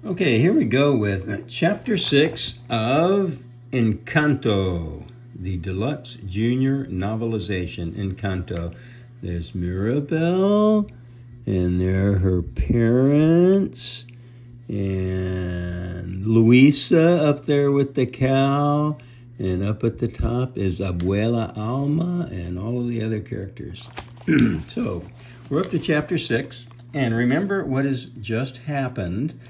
Okay, here we go with Chapter 6 of Encanto, the deluxe junior novelization, Encanto. There's Mirabel, and there are her parents, and Luisa up there with the cow, and up at the top is Abuela Alma, and all of the other characters. So, we're up to Chapter 6, and remember what has just happened.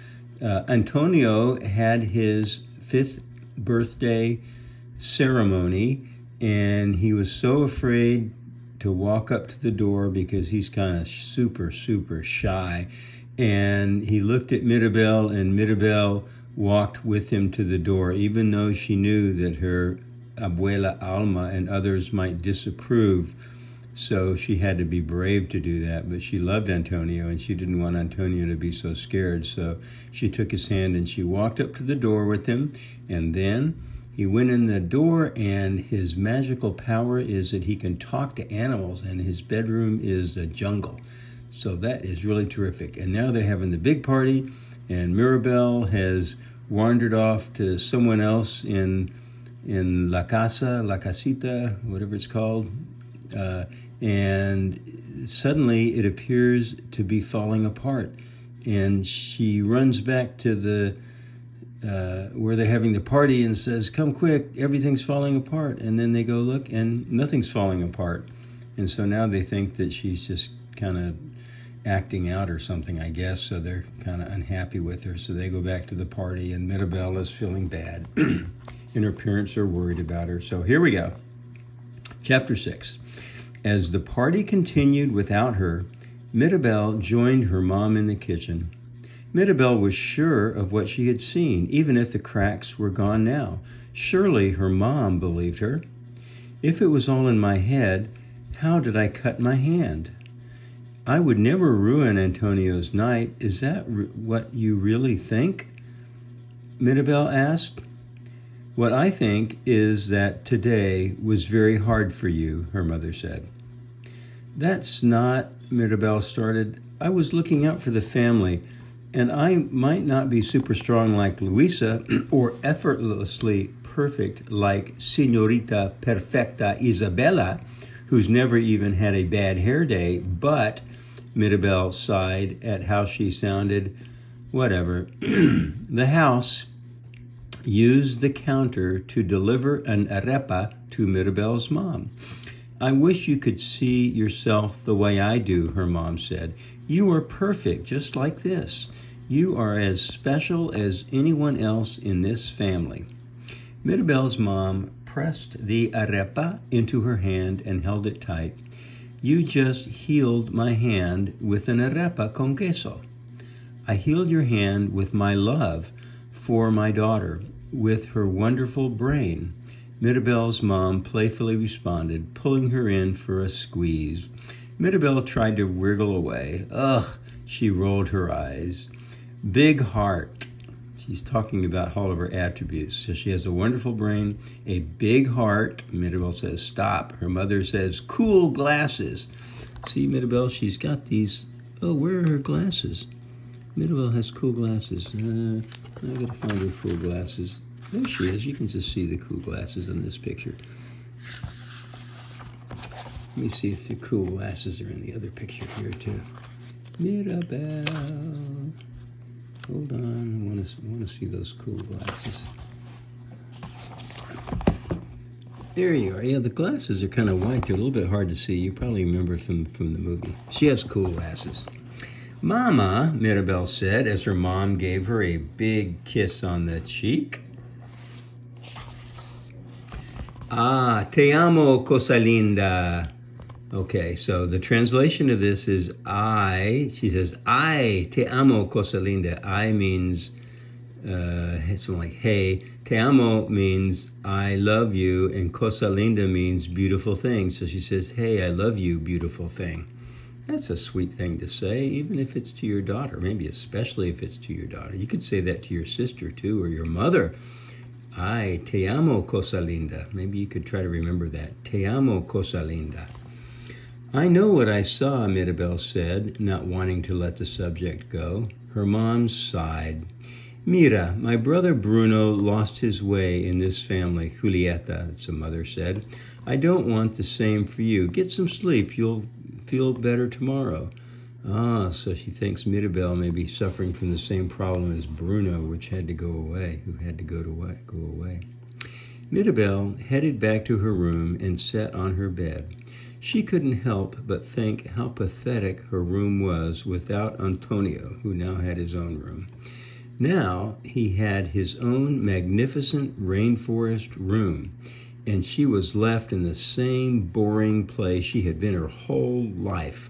Antonio had his 5th birthday ceremony, and he was so afraid to walk up to the door because he's kind of super shy. And he looked at Mirabel, and Mirabel walked with him to the door, even though she knew that her Abuela Alma and others might disapprove. So she had to be brave to do that, but she loved Antonio, and she didn't want Antonio to be so scared. So she took his hand and she walked up to the door with him, and then he went in the door, and his magical power is that he can talk to animals, and his bedroom is a jungle. So that is really terrific. And now they're having the big party, and Mirabel has wandered off to someone else in La Casita, whatever it's called. And suddenly it appears to be falling apart, and she runs back to the where they're having the party and says, "Come quick, everything's falling apart." And then they go look, and nothing's falling apart. And so now they think that she's just kind of acting out or something, I guess. So they're kind of unhappy with her. So they go back to the party, and Mirabel is feeling bad, and her parents are worried about her. So here we go. Chapter 6. As the party continued without her, Mirabel joined her mom in the kitchen. Mirabel was sure of what she had seen, even if the cracks were gone now. Surely her mom believed her. If it was all in my head, how did I cut my hand? I would never ruin Antonio's night. Is that what you really think? Mirabel asked. What I think is that today was very hard for you, her mother said. That's not, Mirabel started. I was looking out for the family, and I might not be super strong like Luisa or effortlessly perfect like Señorita Perfecta Isabella, who's never even had a bad hair day, but Mirabel sighed at how she sounded. Whatever. The house used the counter to deliver an arepa to Mirabel's mom. I wish you could see yourself the way I do, her mom said. You are perfect, just like this. You are as special as anyone else in this family. Mirabel's mom pressed the arepa into her hand and held it tight. You just healed my hand with an arepa con queso. I healed your hand with my love for my daughter, with her wonderful brain. Mirabel's mom playfully responded, pulling her in for a squeeze. Mirabel tried to wriggle away. Ugh, she rolled her eyes. Big heart. She's talking about all of her attributes. So she has a wonderful brain, a big heart. Mirabel says, stop. Her mother says, cool glasses. See, Mirabel, she's got these. Oh, where are her glasses? Mirabel has cool glasses. I gotta find her cool glasses. There she is. You can just see the cool glasses in this picture. Let me see if the cool glasses are in the other picture here too. Mirabel. Hold on. I want to see those cool glasses. There you are. Yeah, the glasses are kind of white. They're a little bit hard to see. You probably remember from the movie. She has cool glasses. Mama, Mirabel said as her mom gave her a big kiss on the cheek. Ah, te amo, cosa linda. Okay, so the translation of this is she says, I te amo, cosa linda. I means something like, hey. Te amo means I love you, and cosa linda means beautiful thing. So she says, hey, I love you, beautiful thing. That's a sweet thing to say, even if it's to your daughter, maybe especially if it's to your daughter. You could say that to your sister too, or your mother. Ay, te amo, cosa linda. Maybe you could try to remember that. Te amo, cosa linda. I know what I saw, Mirabel said, not wanting to let the subject go. Her mom sighed. Mira, my brother Bruno lost his way in this family, Julieta, that's the mother said. I don't want the same for you. Get some sleep. You'll feel better tomorrow. Ah, so she thinks Mirabel may be suffering from the same problem as Bruno, who had to go away. Go away. Mirabel headed back to her room and sat on her bed. She couldn't help but think how pathetic her room was without Antonio, who now had his own room. Now he had his own magnificent rainforest room, and she was left in the same boring place she had been her whole life.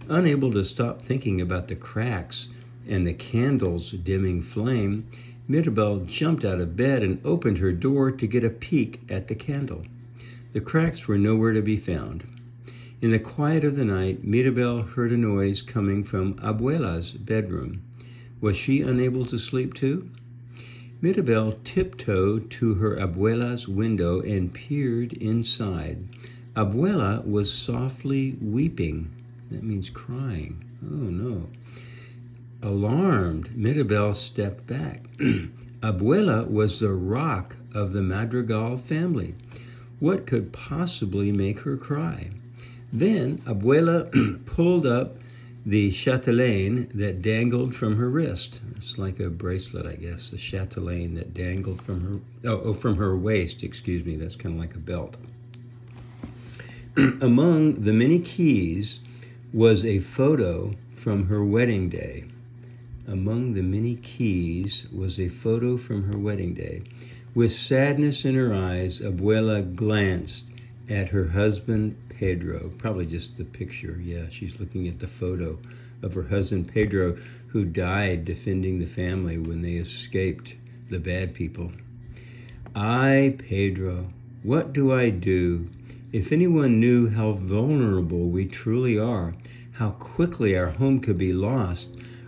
Unable to stop thinking about the cracks and the candle's dimming flame, Mirabel jumped out of bed and opened her door to get a peek at the candle. The cracks were nowhere to be found. In the quiet of the night, Mirabel heard a noise coming from Abuela's bedroom. Was she unable to sleep too? Mirabel tiptoed to her Abuela's window and peered inside. Abuela was softly weeping. That means crying. Oh no. Alarmed, Mirabel stepped back. Abuela was the rock of the Madrigal family. What could possibly make her cry? Then Abuela pulled up the chatelaine that dangled from her wrist. It's like a bracelet, I guess. The chatelaine that dangled from her waist, excuse me. That's kind of like a belt. Among the many keys was a photo from her wedding day. Among the many keys was a photo from her wedding day. With sadness in her eyes, Abuela glanced at her husband, Pedro. Probably just the picture. Yeah, she's looking at the photo of her husband, Pedro, who died defending the family when they escaped the bad people. Ay, Pedro, what do I do? If anyone knew how vulnerable we truly are, how quickly our home could be lost.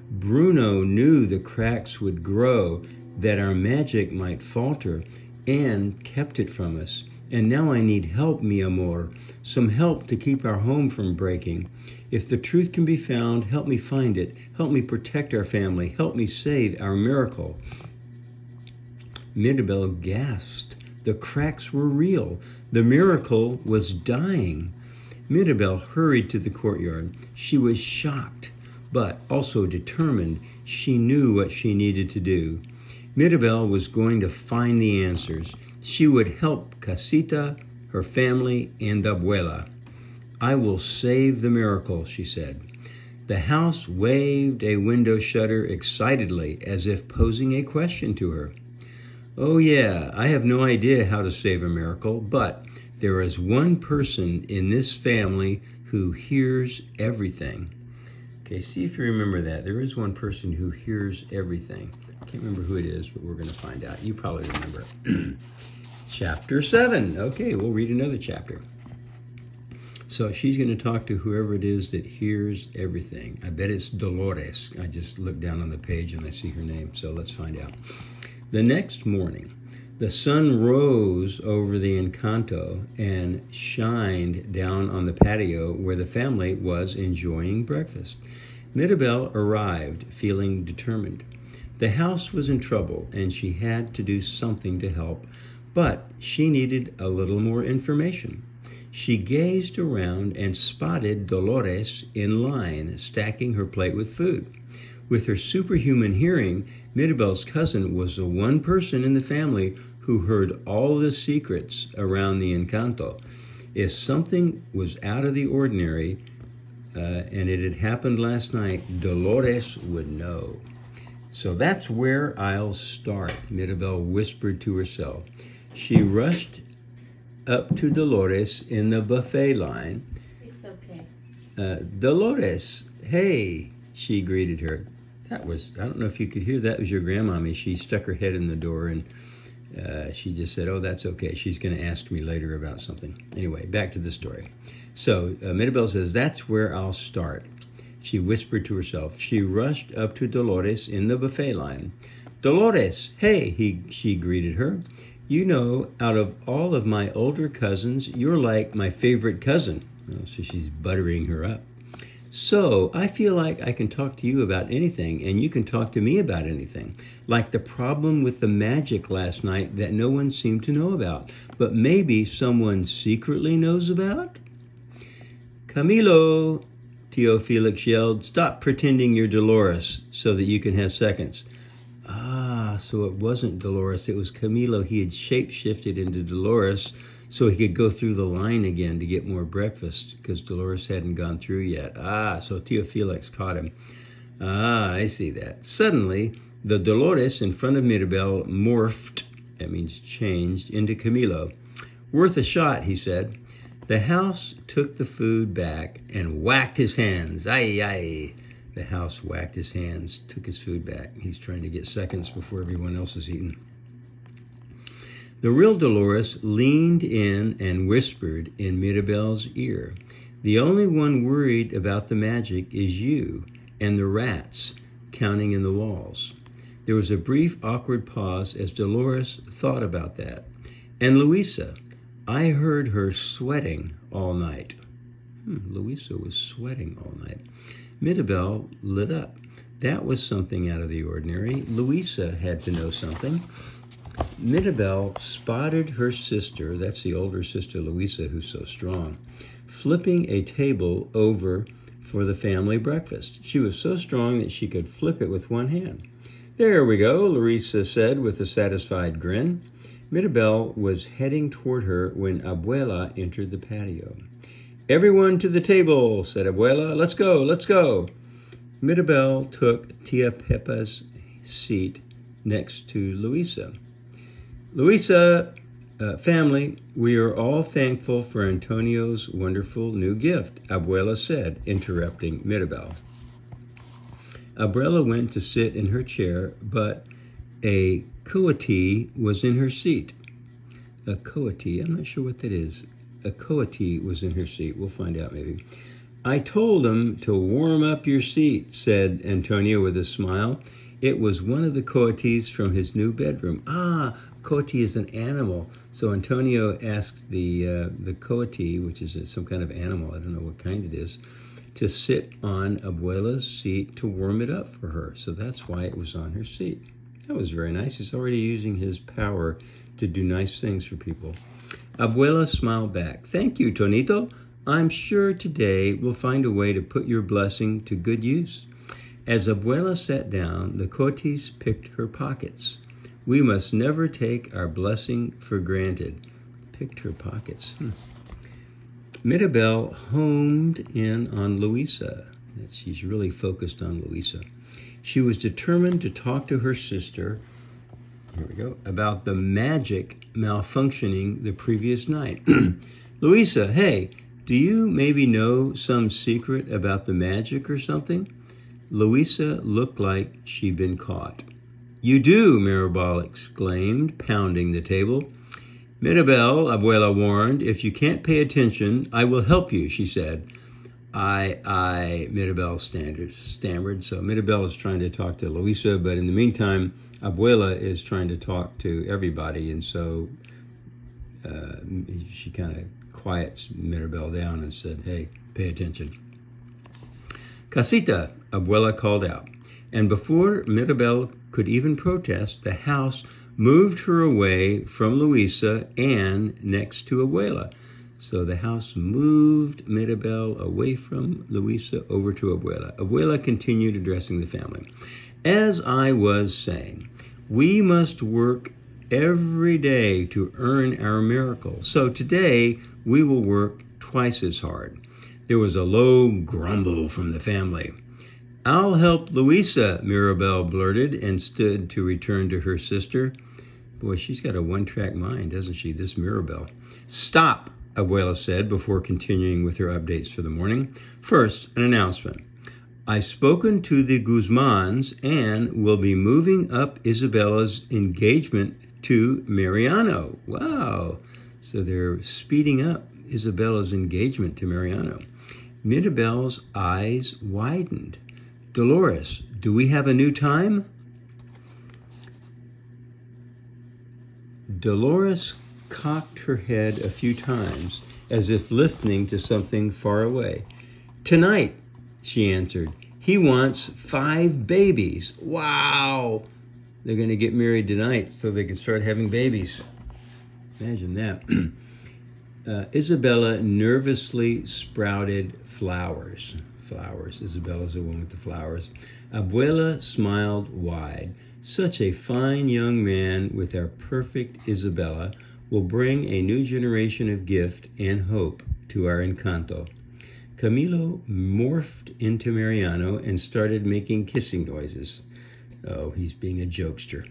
Bruno knew the cracks would grow, that our magic might falter, and kept it from us. And now I need help, mi amor, some help to keep our home from breaking. If the truth can be found, help me find it. Help me protect our family. Help me save our miracle. Mirabel gasped. The cracks were real. The miracle was dying. Mirabel hurried to the courtyard. She was shocked, but also determined. She knew what she needed to do. Mirabel was going to find the answers. She would help Casita, her family, and Abuela. I will save the miracle, she said. The house waved a window shutter excitedly, as if posing a question to her. Oh yeah, I have no idea how to save a miracle, but there is one person in this family who hears everything. Okay, see if you remember that. There is one person who hears everything. I can't remember who it is, but we're going to find out. You probably remember it. Chapter 7. Okay, we'll read another chapter. So she's going to talk to whoever it is that hears everything. I bet it's Dolores. I just looked down on the page and I see her name, so let's find out. The next morning, the sun rose over the Encanto and shined down on the patio where the family was enjoying breakfast. Mirabel arrived, feeling determined. The house was in trouble, and she had to do something to help, but she needed a little more information. She gazed around and spotted Dolores in line, stacking her plate with food. With her superhuman hearing, Mirabel's cousin was the one person in the family who heard all the secrets around the Encanto. If something was out of the ordinary, and it had happened last night, Dolores would know. So that's where I'll start, Mirabel whispered to herself. She rushed up to Dolores in the buffet line. It's okay. Dolores, hey, she greeted her. I don't know if you could hear, that was your grandmommy. She stuck her head in the door and she just said, oh, that's okay. She's going to ask me later about something. Anyway, back to the story. So Mirabel says, that's where I'll start. She whispered to herself. She rushed up to Dolores in the buffet line. Dolores, hey, she greeted her. You know, out of all of my older cousins, you're like my favorite cousin. Oh, so she's buttering her up. So I feel like I can talk to you about anything, and you can talk to me about anything. Like the problem with the magic last night that no one seemed to know about, but maybe someone secretly knows about? Camilo, Tio Felix yelled, stop pretending you're Dolores so that you can have seconds. Ah, so it wasn't Dolores, it was Camilo. He had shape-shifted into Dolores so he could go through the line again to get more breakfast because Dolores hadn't gone through yet. Ah, so Tio Felix caught him. Ah, I see that. Suddenly, the Dolores in front of Mirabel morphed, that means changed, into Camilo. Worth a shot, he said. The house took the food back and whacked his hands. Ay, ay. The house whacked his hands, took his food back. He's trying to get seconds before everyone else is eaten. The real Dolores leaned in and whispered in Mirabel's ear, the only one worried about the magic is you and the rats counting in the walls. There was a brief, awkward pause as Dolores thought about that. And Luisa, I heard her sweating all night. Luisa was sweating all night. Mirabel lit up. That was something out of the ordinary. Luisa had to know something. Mirabel spotted her sister, that's the older sister Luisa who's so strong, flipping a table over for the family breakfast. She was so strong that she could flip it with one hand. There we go, Luisa said with a satisfied grin. Mirabel was heading toward her when Abuela entered the patio. Everyone to the table, said Abuela. Let's go, let's go. Mirabel took Tia Pepa's seat next to Luisa. Luisa, family, we are all thankful for Antonio's wonderful new gift, Abuela said, interrupting Mirabel. Abuela went to sit in her chair, but a coati was in her seat. A coati, I'm not sure what that is. A coati was in her seat. We'll find out maybe. I told him to warm up your seat, said Antonio with a smile. It was one of the coatis from his new bedroom. Ah, coati is an animal. So Antonio asked the coati, which is some kind of animal, I don't know what kind it is, to sit on Abuela's seat to warm it up for her. So that's why it was on her seat. That was very nice. He's already using his power to do nice things for people. Abuela smiled back. Thank you, Tonito. I'm sure today we'll find a way to put your blessing to good use. As Abuela sat down, the coatis picked her pockets. We must never take our blessing for granted. Picked her pockets. Mirabel homed in on Luisa. She's really focused on Luisa. She was determined to talk to her sister, here we go, about the magic malfunctioning the previous night. Luisa, hey, do you maybe know some secret about the magic or something? Luisa looked like she'd been caught. You do, Mirabel exclaimed, pounding the table. Mirabel, Abuela warned, if you can't pay attention, I will help you, she said. Mirabel stammered. So Mirabel is trying to talk to Luisa, but in the meantime, Abuela is trying to talk to everybody, and so she kind of quiets Mirabel down and said, hey, pay attention. Casita, Abuela called out, and before Mirabel could even protest, the house moved her away from Luisa and next to Abuela. So the house moved Mirabel away from Luisa over to Abuela. Abuela continued addressing the family. As I was saying, we must work every day to earn our miracle. So today we will work twice as hard. There was a low grumble from the family. I'll help Luisa, Mirabel blurted and stood to return to her sister. Boy, she's got a one-track mind, doesn't she, this Mirabel? Stop, Abuela said before continuing with her updates for the morning. First, an announcement. I've spoken to the Guzmans and will be moving up Isabella's engagement to Mariano. Wow. So they're speeding up Isabella's engagement to Mariano. Mirabel's eyes widened. Dolores, do we have a new time? Dolores cocked her head a few times as if listening to something far away. Tonight, she answered. He wants 5 babies. Wow! They're going to get married tonight so they can start having babies. Imagine that. Isabella nervously sprouted flowers. Flowers. Isabella's the one with the flowers. Abuela smiled wide. Such a fine young man with our perfect Isabella will bring a new generation of gift and hope to our Encanto. Camilo morphed into Mariano and started making kissing noises. Oh, he's being a jokester.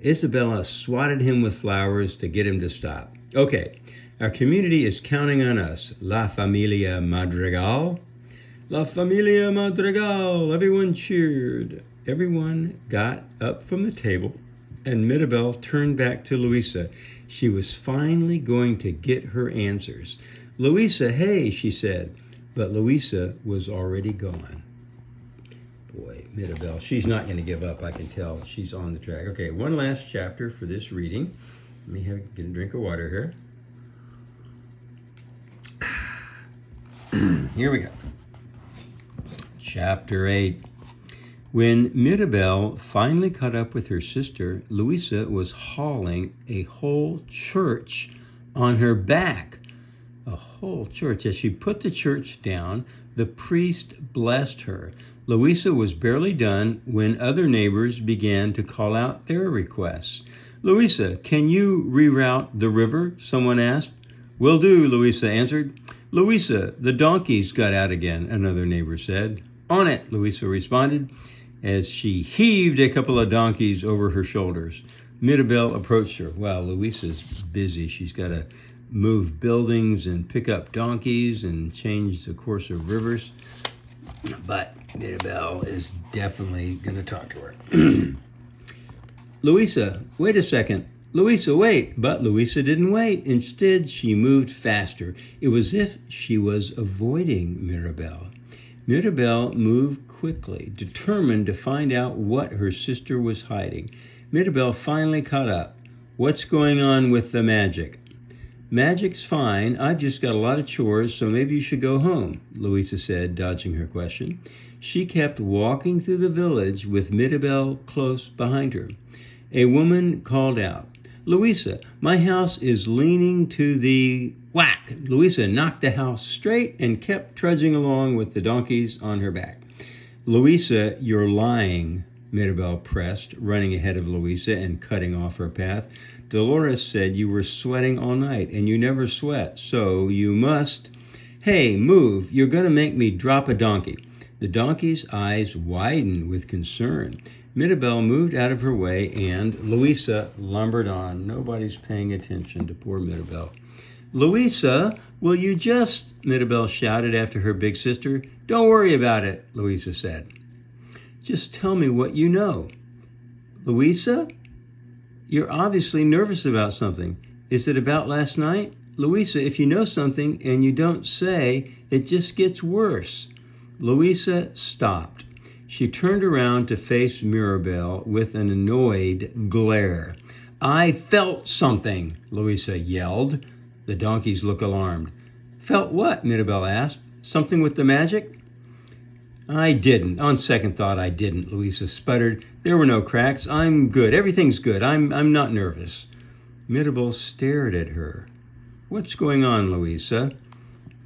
Isabella swatted him with flowers to get him to stop. Okay, our community is counting on us. La Familia Madrigal. La Familia Madrigal. Everyone cheered. Everyone got up from the table, and Mirabel turned back to Luisa. She was finally going to get her answers. Luisa, hey, she said. But Luisa was already gone. Boy, Mirabel, she's not going to give up, I can tell. She's on the track. Okay, one last chapter for this reading. Let me get a drink of water here. Here we go. Chapter 8. When Mirabel finally caught up with her sister, Luisa was hauling a whole church on her back. A whole church. As she put the church down, the priest blessed her. Luisa was barely done when other neighbors began to call out their requests. Luisa, can you reroute the river? Someone asked. Will do, Luisa answered. Luisa, the donkeys got out again, another neighbor said. On it, Luisa responded, as she heaved a couple of donkeys over her shoulders. Mirabel approached her. Wow, Luisa's busy. She's got to move buildings and pick up donkeys and change the course of rivers. But Mirabel is definitely going to talk to her. Luisa, wait a second. Luisa, wait. But Luisa didn't wait. Instead, she moved faster. It was as if she was avoiding Mirabel. Mirabel moved quickly, determined to find out what her sister was hiding. Mirabel finally caught up. What's going on with the magic? Magic's fine. I've just got a lot of chores, so maybe you should go home, Luisa said, dodging her question. She kept walking through the village with Mirabel close behind her. A woman called out, Luisa, my house is leaning to the whack. Luisa knocked the house straight and kept trudging along with the donkeys on her back. Luisa, you're lying, Mirabel pressed, running ahead of Luisa and cutting off her path. Dolores said you were sweating all night, and you never sweat, so you must... Hey, move, you're going to make me drop a donkey. The donkey's eyes widened with concern. Mirabel moved out of her way, and Luisa lumbered on. Nobody's paying attention to poor Mirabel. Luisa, will you just... Mirabel shouted after her big sister. Don't worry about it, Luisa said. Just tell me what you know. Luisa? You're obviously nervous about something. Is it about last night? Luisa, if you know something and you don't say, it just gets worse. Luisa stopped. She turned around to face Mirabel with an annoyed glare. I felt something, Luisa yelled. The donkeys looked alarmed. Felt what? Mirabel asked. Something with the magic? I didn't. On second thought, I didn't, Luisa sputtered. There were no cracks. I'm good. Everything's good. I'm not nervous. Mirabel stared at her. What's going on, Luisa?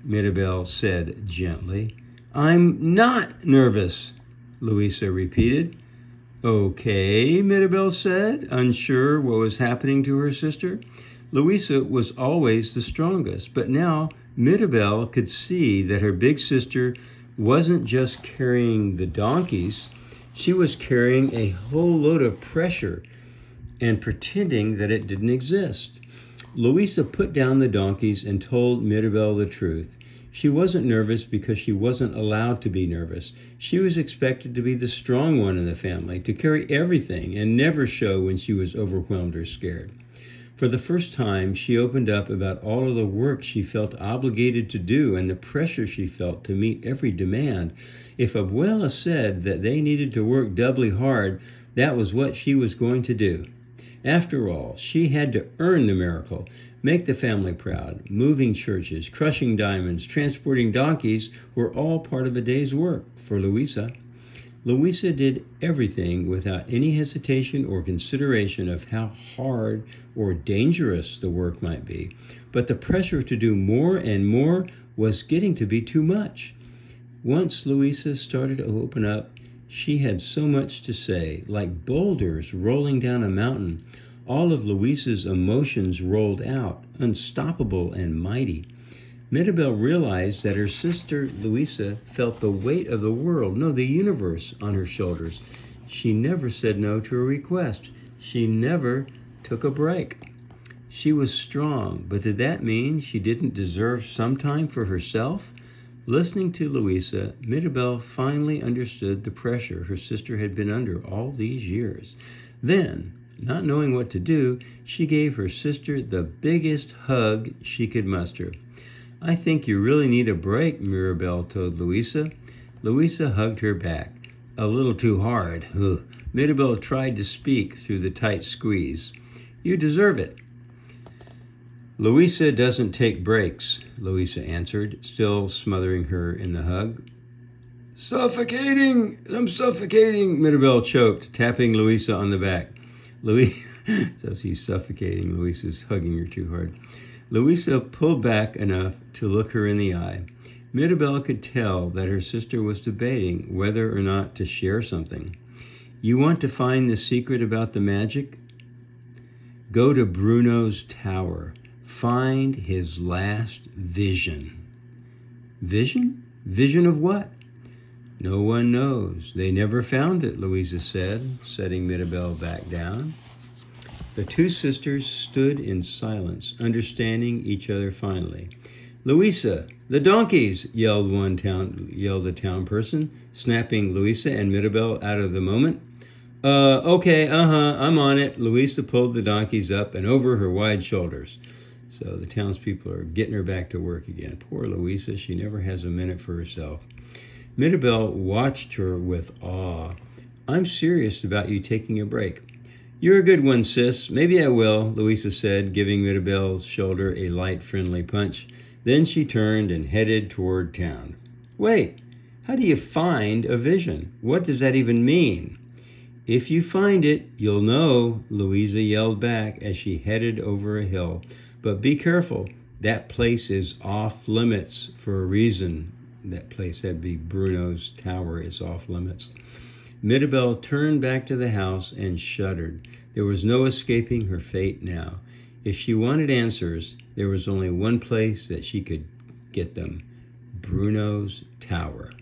Mirabel said gently. I'm not nervous, Luisa repeated. Okay, Mirabel said, unsure what was happening to her sister. Luisa was always the strongest, but now Mirabel could see that her big sister wasn't just carrying the donkeys, she was carrying a whole load of pressure and pretending that it didn't exist. Luisa put down the donkeys and told Mirabel the truth. She wasn't nervous because she wasn't allowed to be nervous. She was expected to be the strong one in the family, to carry everything and never show when she was overwhelmed or scared. For the first time, she opened up about all of the work she felt obligated to do and the pressure she felt to meet every demand. If Abuela said that they needed to work doubly hard, that was what she was going to do. After all, she had to earn the miracle, make the family proud. Moving churches, crushing diamonds, transporting donkeys were all part of a day's work for Louisa. Louisa did everything without any hesitation or consideration of how hard or dangerous the work might be. But the pressure to do more and more was getting to be too much. Once Louisa started to open up, she had so much to say, like boulders rolling down a mountain. All of Louisa's emotions rolled out, unstoppable and mighty. Mirabel realized that her sister Louisa felt the weight of the world, no, the universe, on her shoulders. She never said no to a request. She never took a break. She was strong, but did that mean she didn't deserve some time for herself? Listening to Louisa, Mirabel finally understood the pressure her sister had been under all these years. Then, not knowing what to do, she gave her sister the biggest hug she could muster. "I think you really need a break," Mirabel told Louisa. Louisa hugged her back. "A little too hard." Ugh. Mirabel tried to speak through the tight squeeze. "You deserve it." "Louisa doesn't take breaks," Louisa answered, still smothering her in the hug. "Suffocating! I'm suffocating!" Mirabel choked, tapping Louisa on the back. So she's suffocating. Louisa's hugging her too hard. Louisa pulled back enough to look her in the eye. Mirabel could tell that her sister was debating whether or not to share something. "You want to find the secret about the magic? Go to Bruno's tower. Find his last vision." "Vision? Vision of what?" "No one knows. They never found it," Louisa said, setting Mirabel back down. The two sisters stood in silence, understanding each other finally. "Louisa, the donkeys!" yelled a town person, snapping Louisa and Mirabel out of the moment. Okay, I'm on it." Louisa pulled the donkeys up and over her wide shoulders. So the townspeople are getting her back to work again. Poor Louisa, she never has a minute for herself. Mirabel watched her with awe. "I'm serious about you taking a break." "You're a good one, sis. Maybe I will," Louisa said, giving Mirabel's shoulder a light, friendly punch. Then she turned and headed toward town. "Wait, how do you find a vision? What does that even mean?" "If you find it, you'll know," Louisa yelled back as she headed over a hill. "But be careful. That place is off limits for a reason." That place, that'd be Bruno's tower, is off limits. Mirabel turned back to the house and shuddered. There was no escaping her fate now. If she wanted answers, there was only one place that she could get them: Bruno's tower.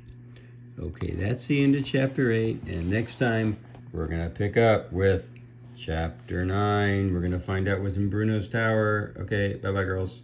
Okay, that's the end of chapter 8, and next time we're going to pick up with chapter 9. We're going to find out what's in Bruno's tower. Okay, bye-bye, girls.